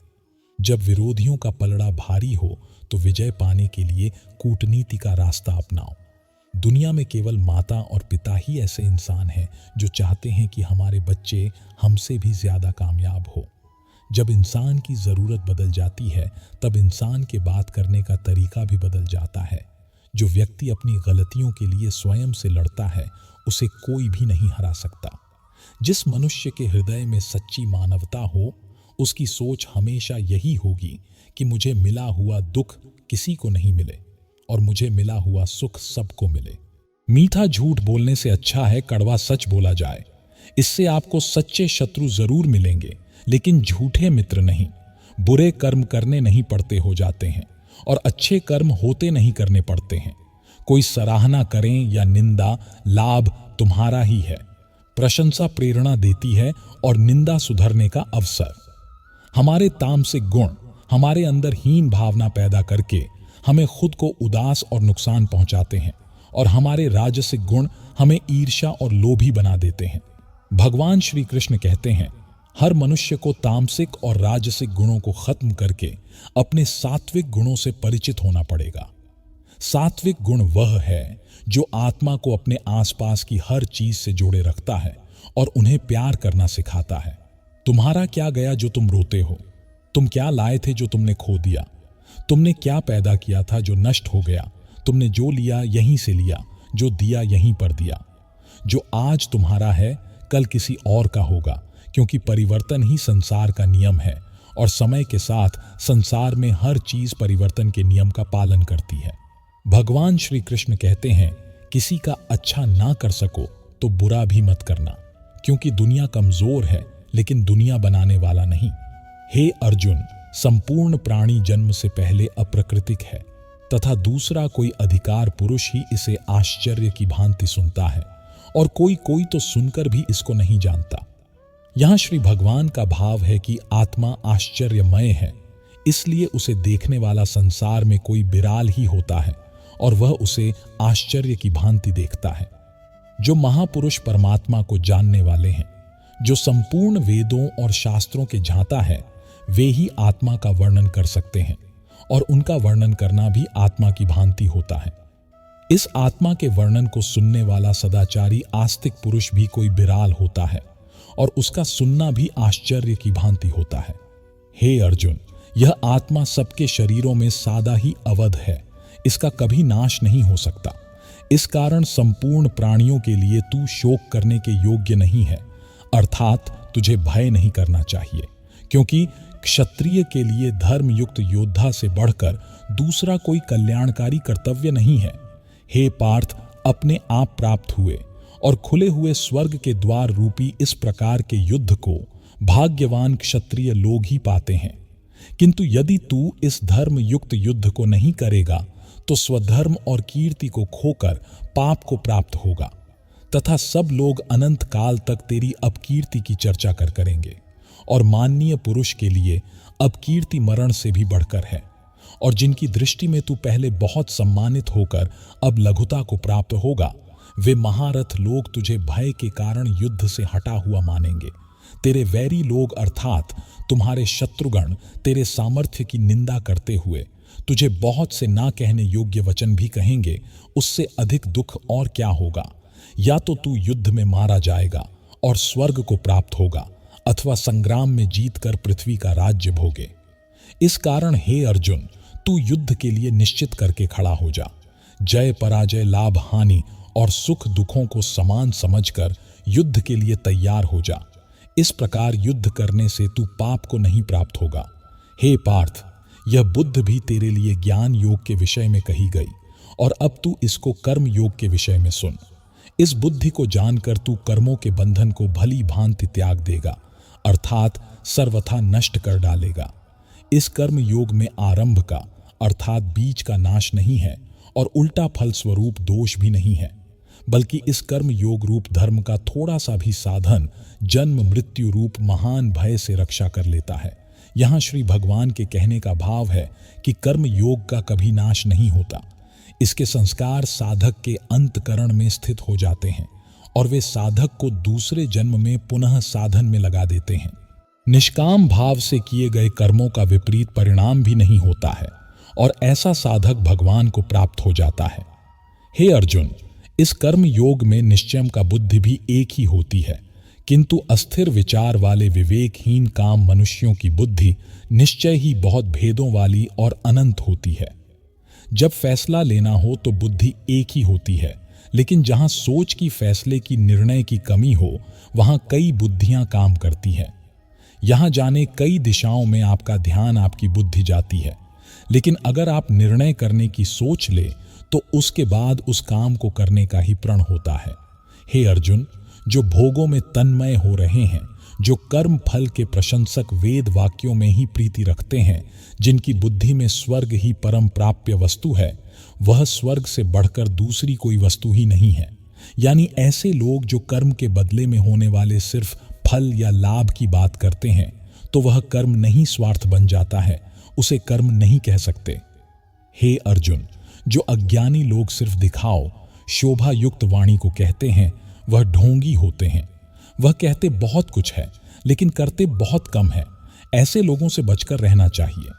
जब विरोधियों का पलड़ा भारी हो तो विजय पाने के लिए कूटनीति का रास्ता अपनाओ। दुनिया में केवल माता और पिता ही ऐसे इंसान हैं जो चाहते हैं कि हमारे बच्चे हमसे भी ज्यादा कामयाब हो। जब इंसान की जरूरत बदल जाती है तब इंसान के बात करने का तरीका भी बदल जाता है। जो व्यक्ति अपनी गलतियों के लिए स्वयं से लड़ता है उसे कोई भी नहीं हरा सकता। जिस मनुष्य के हृदय में सच्ची मानवता हो उसकी सोच हमेशा यही होगी कि मुझे मिला हुआ दुख किसी को नहीं मिले और मुझे मिला हुआ सुख सबको मिले। मीठा झूठ बोलने से अच्छा है कड़वा सच बोला जाए। इससे आपको सच्चे शत्रु जरूर मिलेंगे, लेकिन झूठे मित्र नहीं। बुरे कर्म करने नहीं पड़ते हो जाते हैं और अच्छे कर्म होते नहीं करने पड़ते हैं। कोई सराहना करें या निंदा, लाभ तुम्हारा ही है। प्रशंसा प्रेरणा देती है और निंदा सुधरने का अवसर। हमारे तामसिक गुण हमारे अंदर हीन भावना पैदा करके हमें खुद को उदास और नुकसान पहुंचाते हैं और हमारे राजसिक गुण हमें ईर्ष्या और लोभी बना देते हैं। भगवान श्री कृष्ण कहते हैं, हर मनुष्य को तामसिक और राजसिक गुणों को खत्म करके अपने सात्विक गुणों से परिचित होना पड़ेगा। सात्विक गुण वह है जो आत्मा को अपने आसपास की हर चीज से जोड़े रखता है और उन्हें प्यार करना सिखाता है। तुम्हारा क्या गया जो तुम रोते हो? तुम क्या लाए थे जो तुमने खो दिया? तुमने क्या पैदा किया था जो नष्ट हो गया? तुमने जो लिया यहीं से लिया, जो दिया यहीं पर दिया। जो आज तुम्हारा है कल किसी और का होगा, क्योंकि परिवर्तन ही संसार का नियम है और समय के साथ संसार में हर चीज परिवर्तन के नियम का पालन करती है। भगवान श्री कृष्ण कहते हैं, किसी का अच्छा ना कर सको तो बुरा भी मत करना, क्योंकि दुनिया कमजोर है लेकिन दुनिया बनाने वाला नहीं। हे अर्जुन, संपूर्ण प्राणी जन्म से पहले अप्राकृतिक है तथा दूसरा कोई अधिकार पुरुष ही इसे आश्चर्य की भांति सुनता है और कोई कोई तो सुनकर भी इसको नहीं जानता। यहां श्री भगवान का भाव है कि आत्मा आश्चर्यमय है, इसलिए उसे देखने वाला संसार में कोई बिराल ही होता है और वह उसे आश्चर्य की भांति देखता है। जो महापुरुष परमात्मा को जानने वाले हैं, जो संपूर्ण वेदों और शास्त्रों के झांता है, वे ही आत्मा का वर्णन कर सकते हैं और उनका वर्णन करना भी आत्मा की भांति होता है। इस आत्मा के वर्णन को सुनने वाला सदाचारी आस्तिक पुरुष भी कोई बिराल होता है और उसका सुनना भी आश्चर्य की भांति होता है। हे अर्जुन, यह आत्मा सबके शरीरों में सादा ही अवध है, इसका कभी नाश नहीं हो सकता। इस कारण संपूर्ण प्राणियों के लिए तू शोक करने के योग्य नहीं है, अर्थात तुझे भय नहीं करना चाहिए, क्योंकि क्षत्रिय के लिए धर्मयुक्त योद्धा से बढ़कर दूसरा कोई कल्याणकारी कर्तव्य नहीं है। हे पार्थ, अपने आप प्राप्त हुए और खुले हुए स्वर्ग के द्वार रूपी इस प्रकार के युद्ध को भाग्यवान क्षत्रिय लोग ही पाते हैं। किंतु यदि तू इस धर्मयुक्त युद्ध को नहीं करेगा तो स्वधर्म और कीर्ति को खोकर पाप को प्राप्त होगा तथा सब लोग अनंत काल तक तेरी अपकीर्ति की चर्चा करेंगे। और माननीय पुरुष के लिए अपकीर्ति मरण से भी बढ़कर है, और जिनकी दृष्टि में तू पहले बहुत सम्मानित होकर अब लघुता को प्राप्त होगा, वे महारथ लोग तुझे भय के कारण युद्ध से हटा हुआ मानेंगे। तेरे वैरी लोग अर्थात तुम्हारे शत्रुगण तेरे सामर्थ्य की निंदा करते हुए तुझे बहुत से ना कहने योग्य वचन भी कहेंगे। उससे अधिक दुख और क्या होगा? या तो तू युद्ध में मारा जाएगा और स्वर्ग को प्राप्त होगा, अथवा संग्राम में जीतकर पृथ्वी का राज्य भोगे। इस कारण हे अर्जुन, तू युद्ध के लिए निश्चित करके खड़ा हो जा। जय पराजय, लाभ हानि और सुख दुखों को समान समझकर युद्ध के लिए तैयार हो जा। इस प्रकार युद्ध करने से तू पाप को नहीं प्राप्त होगा। हे पार्थ, यह बुद्ध भी तेरे लिए ज्ञान योग के विषय में कही गई और अब तू इसको कर्म योग के विषय में सुन। इस बुद्धि को जानकर तू कर्मों के बंधन को भली भांति त्याग देगा, अर्थात सर्वथा नष्ट कर डालेगा। इस कर्म योग में आरंभ का अर्थात बीज का नाश नहीं है और उल्टा फल स्वरूप दोष भी नहीं है, बल्कि इस कर्म योग रूप धर्म का थोड़ा सा भी साधन जन्म मृत्यु रूप महान भय से रक्षा कर लेता है। यहाँ श्री भगवान के कहने का भाव है कि कर्म योग का कभी नाश नहीं होता। इसके संस्कार साधक के अंतकरण में स्थित हो जाते हैं और वे साधक को दूसरे जन्म में पुनः साधन में लगा देते हैं। निष्काम भाव से किए गए कर्मों का विपरीत परिणाम भी नहीं होता है और ऐसा साधक भगवान को प्राप्त हो जाता है। हे अर्जुन, इस कर्म योग में निश्चय का बुद्धि भी एक ही होती है, किंतु अस्थिर विचार वाले विवेकहीन काम मनुष्यों की बुद्धि निश्चय ही बहुत भेदों वाली और अनंत होती है। जब फैसला लेना हो तो बुद्धि एक ही होती है, लेकिन जहां सोच की फैसले की निर्णय की कमी हो वहां कई बुद्धियां काम करती हैं। यहां जाने कई दिशाओं में आपका ध्यान, आपकी बुद्धि जाती है, लेकिन अगर आप निर्णय करने की सोच ले तो उसके बाद उस काम को करने का ही प्रण होता है। हे अर्जुन, जो भोगों में तन्मय हो रहे हैं, जो कर्म फल के प्रशंसक वेद वाक्यों में ही प्रीति रखते हैं, जिनकी बुद्धि में स्वर्ग ही परम प्राप्य वस्तु है, वह स्वर्ग से बढ़कर दूसरी कोई वस्तु ही नहीं है। यानी ऐसे लोग जो कर्म के बदले में होने वाले सिर्फ फल या लाभ की बात करते हैं, तो वह कर्म नहीं स्वार्थ बन जाता है, उसे कर्म नहीं कह सकते। हे अर्जुन, जो अज्ञानी लोग सिर्फ दिखाओ, शोभा युक्त वाणी को कहते हैं, वह ढोंगी होते हैं। वह कहते बहुत कुछ है लेकिन करते बहुत कम है। ऐसे लोगों से बचकर रहना चाहिए।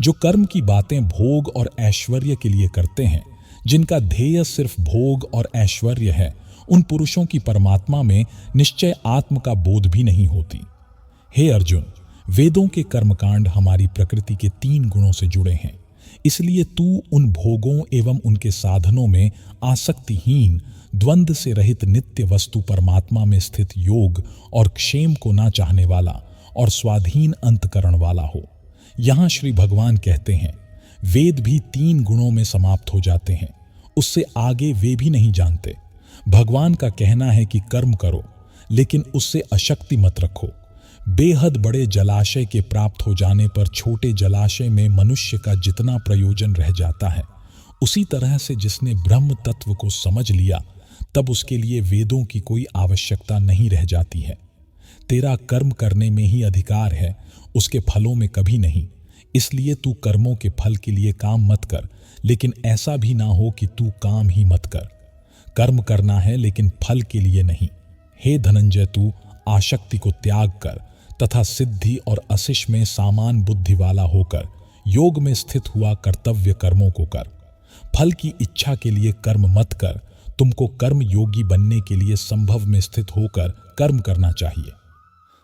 जो कर्म की बातें भोग और ऐश्वर्य के लिए करते हैं, जिनका ध्येय सिर्फ भोग और ऐश्वर्य है, उन पुरुषों की परमात्मा में निश्चय आत्म का बोध भी नहीं होती। हे अर्जुन, वेदों के कर्मकांड हमारी प्रकृति के 3 गुणों से जुड़े हैं। इसलिए तू उन भोगों एवं उनके साधनों में आसक्तिहीन, द्वंद्व से रहित नित्य वस्तु परमात्मा में स्थित योग और क्षेम को ना चाहने वाला और स्वाधीन अंतकरण वाला हो। यहां श्री भगवान कहते हैं, वेद भी 3 गुणों में समाप्त हो जाते हैं, उससे आगे वे भी नहीं जानते। भगवान का कहना है कि कर्म करो, लेकिन उससे अशक्ति मत रखो। बेहद बड़े जलाशय के प्राप्त हो जाने पर छोटे जलाशय में मनुष्य का जितना प्रयोजन रह जाता है, उसी तरह से जिसने ब्रह्म तत्व को समझ लिया, तब उसके लिए वेदों की कोई आवश्यकता नहीं रह जाती है। तेरा कर्म करने में ही अधिकार है, उसके फलों में कभी नहीं। इसलिए तू कर्मों के फल के लिए काम मत कर, लेकिन ऐसा भी ना हो कि तू काम ही मत कर। कर्म करना है लेकिन फल के लिए नहीं। हे धनंजय, तू आसक्ति को त्याग कर तथा सिद्धि और अशिष में सामान बुद्धि वाला होकर योग में स्थित हुआ कर्तव्य कर्मों को कर। फल की इच्छा के लिए कर्म मत कर। तुमको कर्म योगी बनने के लिए संभव में स्थित होकर कर्म करना चाहिए।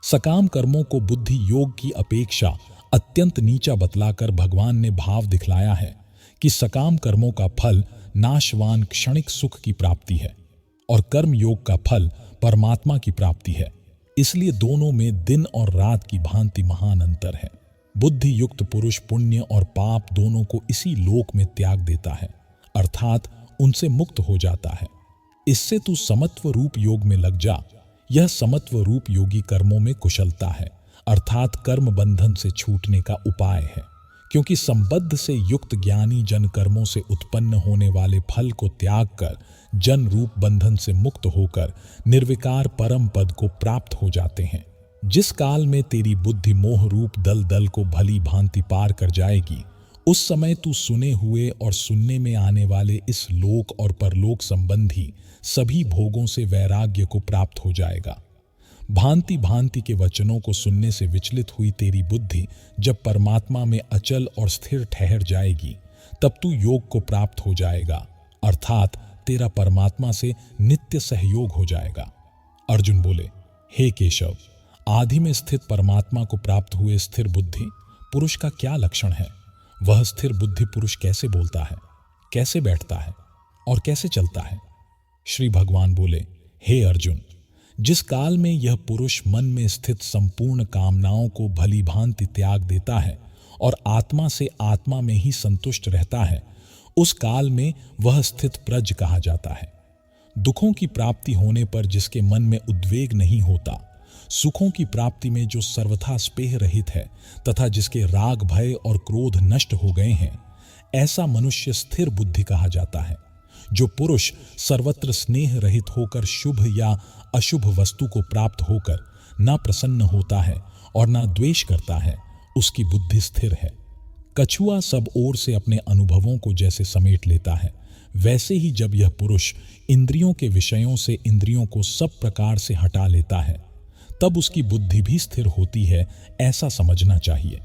सकाम कर्मों को बुद्धि योग की अपेक्षा अत्यंत नीचा बतलाकर भगवान ने भाव दिखलाया है कि सकाम कर्मों का फल नाशवान क्षणिक सुख की प्राप्ति है और कर्म योग का फल परमात्मा की प्राप्ति है। इसलिए दोनों में दिन और रात की भांति महान अंतर है। बुद्धि युक्त पुरुष पुण्य और पाप दोनों को इसी लोक में त्याग देता है, अर्थात उनसे मुक्त हो जाता है। इससे तू समत्व रूप योग में लग जा। यह समत्व रूप योगी कर्मों में कुशलता है, अर्थात कर्म बंधन से छूटने का उपाय है। क्योंकि संबद्ध से युक्त ज्ञानी जन कर्मों से उत्पन्न होने वाले फल को त्याग कर जन रूप बंधन से मुक्त होकर निर्विकार परम पद को प्राप्त हो जाते हैं। जिस काल में तेरी बुद्धि मोह रूप दल दल को भली भांति पार कर जाएगी, उस समय तू सुने हुए और सुनने में आने वाले इस लोक और परलोक संबंधी सभी भोगों से वैराग्य को प्राप्त हो जाएगा। भांति भांति के वचनों को सुनने से विचलित हुई तेरी बुद्धि जब परमात्मा में अचल और स्थिर ठहर जाएगी, तब तू योग को प्राप्त हो जाएगा, अर्थात तेरा परमात्मा से नित्य सहयोग हो जाएगा। अर्जुन बोले, हे केशव, आदि में स्थित परमात्मा को प्राप्त हुए स्थिर बुद्धि पुरुष का क्या लक्षण है? वह स्थिर बुद्धि पुरुष कैसे बोलता है, कैसे बैठता है और कैसे चलता है? श्री भगवान बोले, हे अर्जुन, जिस काल में यह पुरुष मन में स्थित संपूर्ण कामनाओं को भली भांति त्याग देता है और आत्मा से आत्मा में ही संतुष्ट रहता है, उस काल में वह स्थित प्रज कहा जाता है। दुखों की प्राप्ति होने पर जिसके मन में उद्वेग नहीं होता, सुखों की प्राप्ति में जो सर्वथा स्पेह रहित है तथा जिसके राग भय और क्रोध नष्ट हो गए हैं, ऐसा मनुष्य स्थिर बुद्धि कहा जाता है। जो पुरुष सर्वत्र स्नेह रहित होकर शुभ या अशुभ वस्तु को प्राप्त होकर ना प्रसन्न होता है और ना द्वेष करता है, उसकी बुद्धि स्थिर है। कछुआ सब ओर से अपने अनुभवों को जैसे समेट लेता है, वैसे ही जब यह पुरुष इंद्रियों के विषयों से इंद्रियों को सब प्रकार से हटा लेता है, तब उसकी बुद्धि भी स्थिर होती है, ऐसा समझना चाहिए।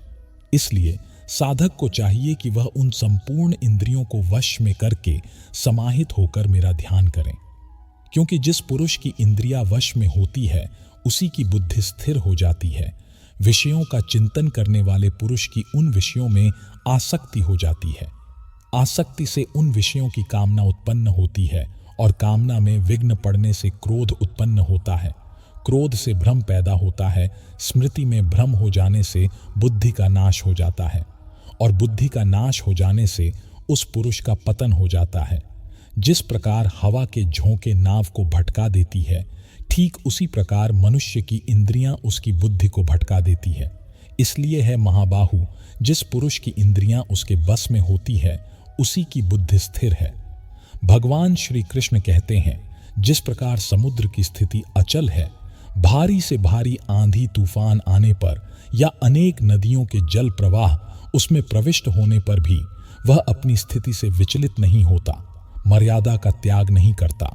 इसलिए साधक को चाहिए कि वह उन संपूर्ण इंद्रियों को वश में करके समाहित होकर मेरा ध्यान करें, क्योंकि जिस पुरुष की इंद्रिया वश में होती है, उसी की बुद्धि स्थिर हो जाती है। विषयों का चिंतन करने वाले पुरुष की उन विषयों में आसक्ति हो जाती है। आसक्ति से उन विषयों की कामना उत्पन्न होती है और कामना में विघ्न पड़ने से क्रोध उत्पन्न होता है। क्रोध से भ्रम पैदा होता है, स्मृति में भ्रम हो जाने से बुद्धि का नाश हो जाता है, और बुद्धि का नाश हो जाने से उस पुरुष का पतन हो जाता है। जिस प्रकार हवा के झोंके नाव को भटका देती है, ठीक उसी प्रकार मनुष्य की इंद्रियां उसकी बुद्धि को भटका देती है। इसलिए है महाबाहु, जिस पुरुष की इंद्रियां उसके बस में होती है उसी की बुद्धि स्थिर है। भगवान श्री कृष्ण कहते हैं, जिस प्रकार समुद्र की स्थिति अचल है, भारी से भारी आंधी तूफान आने पर या अनेक नदियों के जल प्रवाह उसमें प्रविष्ट होने पर भी वह अपनी स्थिति से विचलित नहीं होता, मर्यादा का त्याग नहीं करता,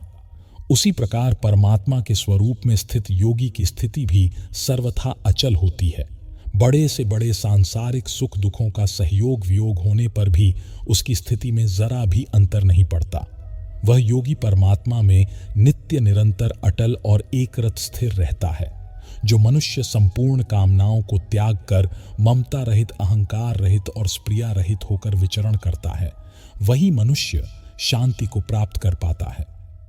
उसी प्रकार परमात्मा के स्वरूप में स्थित योगी की स्थिति भी सर्वथा अचल होती है। बड़े से बड़े सांसारिक सुख दुखों का सहयोग वियोग होने पर भी उसकी स्थिति में जरा भी अंतर नहीं पड़ता। वह योगी परमात्मा में नित्य निरंतर अटल और एकरत स्थिर रहता है। जो मनुष्य संपूर्ण कामनाओं को त्याग कर ममता रहित, अहंकार रहित और स्प्रिया रहित होकर विचरण करता है, वही मनुष्य शांति को प्राप्त कर पाता है।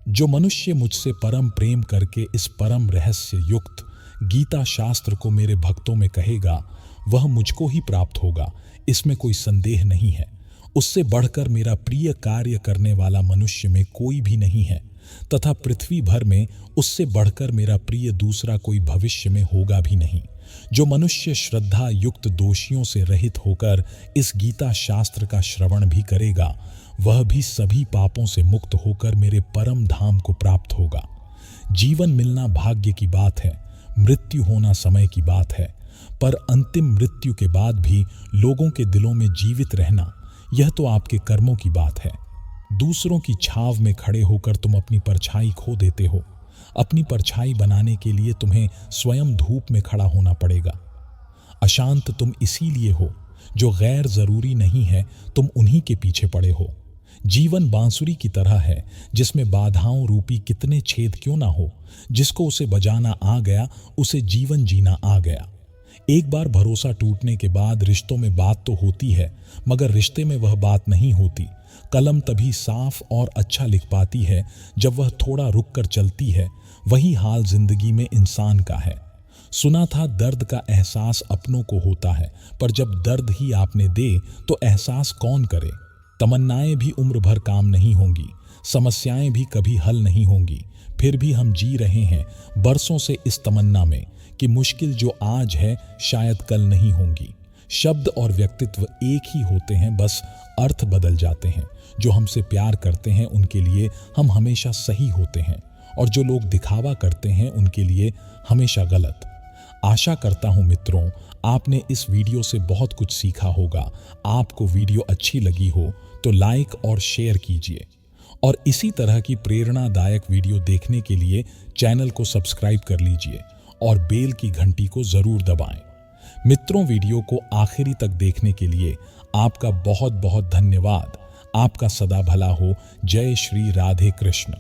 जो मनुष्य मुझसे परम प्रेम करके इस परम रहस्य युक्त गीता शास्त्र को मेरे भक्तों में कहेगा, वह मुझको ही प्राप्त होगा, इसमें कोई संदेह नहीं है। उससे बढ़कर मेरा प्रिय कार्य करने वाला मनुष्य में कोई भी नहीं है, तथा पृथ्वी भर में उससे बढ़कर मेरा प्रिय दूसरा कोई भविष्य में होगा भी नहीं। जो मनुष्य श्रद्धा युक्त दोषियों से रहित होकर इस गीता शास्त्र का श्रवण भी करेगा, वह भी सभी पापों से मुक्त होकर मेरे परम धाम को प्राप्त होगा। जीवन मिलना भाग्य की बात है, मृत्यु होना समय की बात है, पर अंतिम मृत्यु के बाद भी लोगों के दिलों में जीवित रहना, यह तो आपके कर्मों की बात है। दूसरों की छाव में खड़े होकर तुम अपनी परछाई खो देते हो। अपनी परछाई बनाने के लिए तुम्हें स्वयं धूप में खड़ा होना पड़ेगा। अशांत तुम इसीलिए हो, जो गैर जरूरी नहीं है तुम उन्हीं के पीछे पड़े हो। जीवन बांसुरी की तरह है, जिसमें बाधाओं रूपी कितने छेद क्यों ना हो, जिसको उसे बजाना आ गया उसे जीवन जीना आ गया। एक बार भरोसा टूटने के बाद रिश्तों में बात तो होती है, मगर रिश्ते में वह बात नहीं होती। कलम तभी साफ और अच्छा लिख पाती है जब वह थोड़ा रुक कर चलती है। वही हाल जिंदगी में इंसान का है। सुना था दर्द का एहसास अपनों को होता है, पर जब दर्द ही आपने दे तो एहसास कौन करे। तमन्नाएं भी उम्र भर काम नहीं होंगी, समस्याएं भी कभी हल नहीं होंगी, फिर भी हम जी रहे हैं बरसों से इस तमन्ना में कि मुश्किल जो आज है शायद कल नहीं होंगी। शब्द और व्यक्तित्व एक ही होते हैं, बस अर्थ बदल जाते हैं। जो हमसे प्यार करते हैं उनके लिए हम हमेशा सही होते हैं, और जो लोग दिखावा करते हैं उनके लिए हमेशा गलत। आशा करता हूं मित्रों, आपने इस वीडियो से बहुत कुछ सीखा होगा। आपको वीडियो अच्छी लगी हो तो लाइक और शेयर कीजिए, और इसी तरह की प्रेरणादायक वीडियो देखने के लिए चैनल को सब्सक्राइब कर लीजिए और बेल की घंटी को जरूर दबाएं। मित्रों, वीडियो को आखिरी तक देखने के लिए आपका बहुत बहुत धन्यवाद। आपका सदा भला हो। जय श्री राधे कृष्ण।